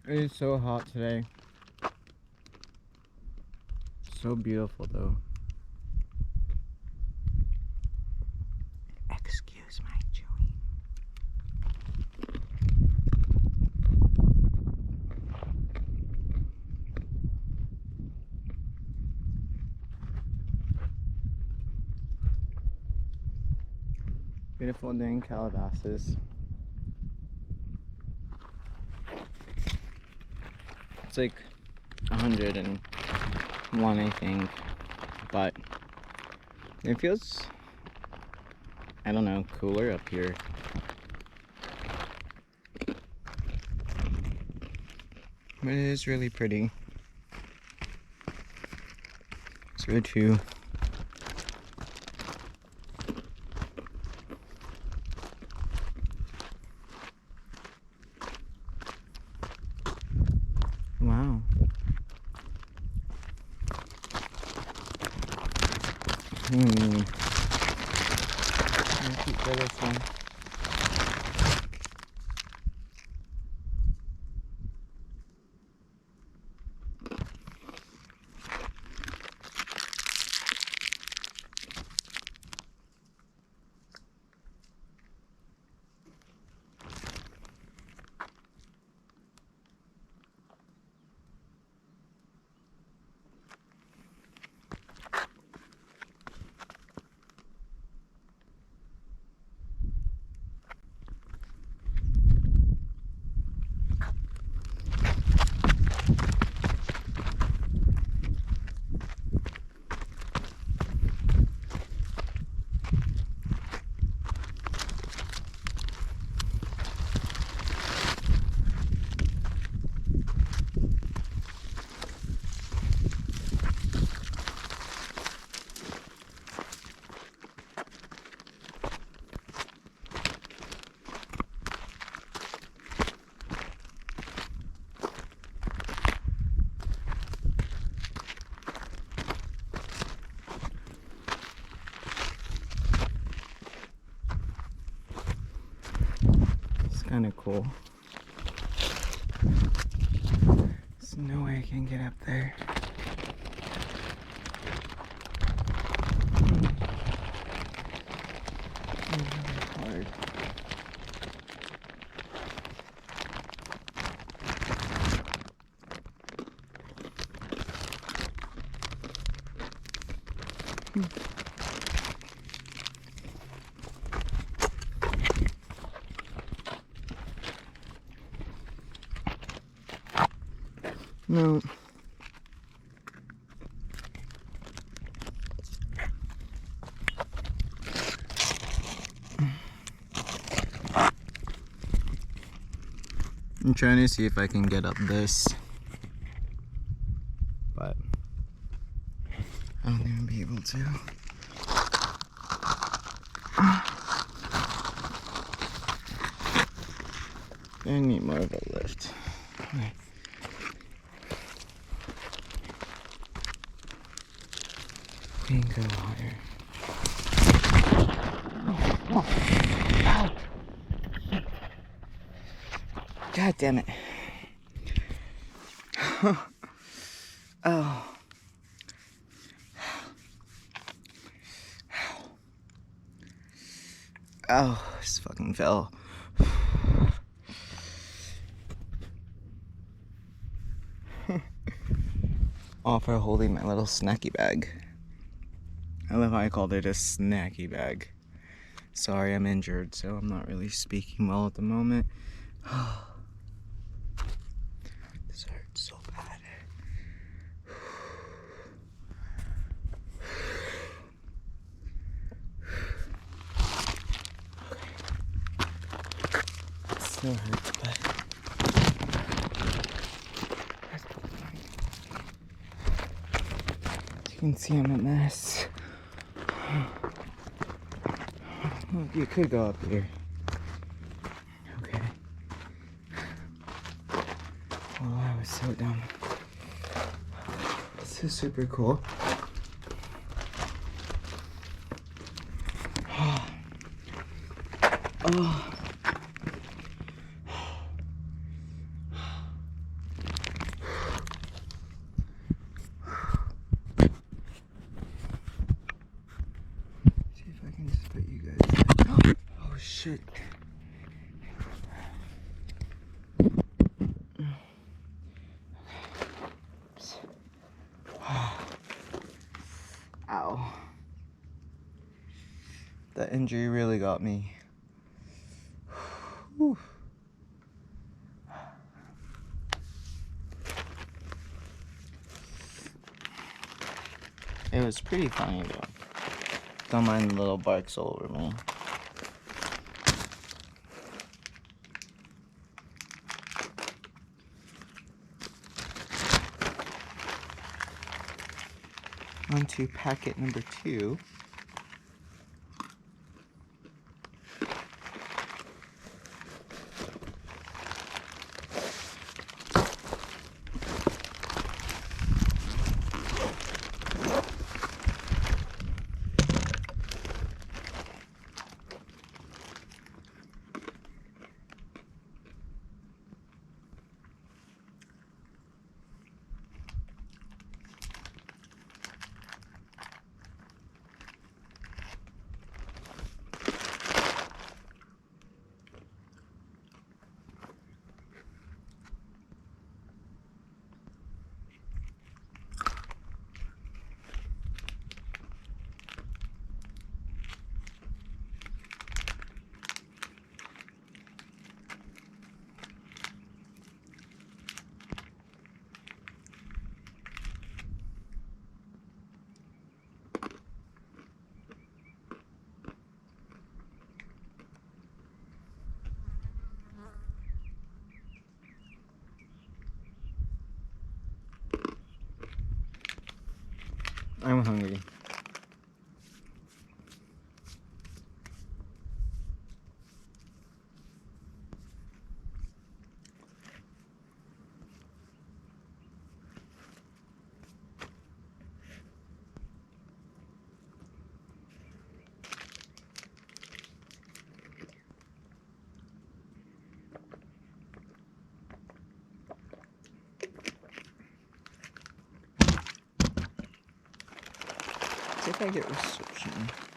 It is so hot today. So beautiful though. Excuse my chewing. Beautiful day in Calabasas. It's like 101, I think, but it feels, I don't know, cooler up here. But it is really pretty. It's good too. Wow. Let's keep for this one. It's kind of cool. There's no way I can get up there. It's really hard. No. I'm trying to see if I can get up this, but I don't think I'll be able to. I need more of a lift. Okay. We can go higher. Ow. God damn it. Oh. Oh, this fucking fell. All for holding my little snacky bag. I love how I called it a snacky bag. Sorry, I'm injured, so I'm not really speaking well at the moment. This hurts so bad. It still hurts, but as you can see, I'm a mess. Look, you could go up here. Okay. Oh, I was so dumb. This is super cool. Oh. shit. Ow. That injury really got me. Whew. It was pretty funny though. Don't mind the little barks all over me. On to packet number 2. I'm hungry. See if I get reception.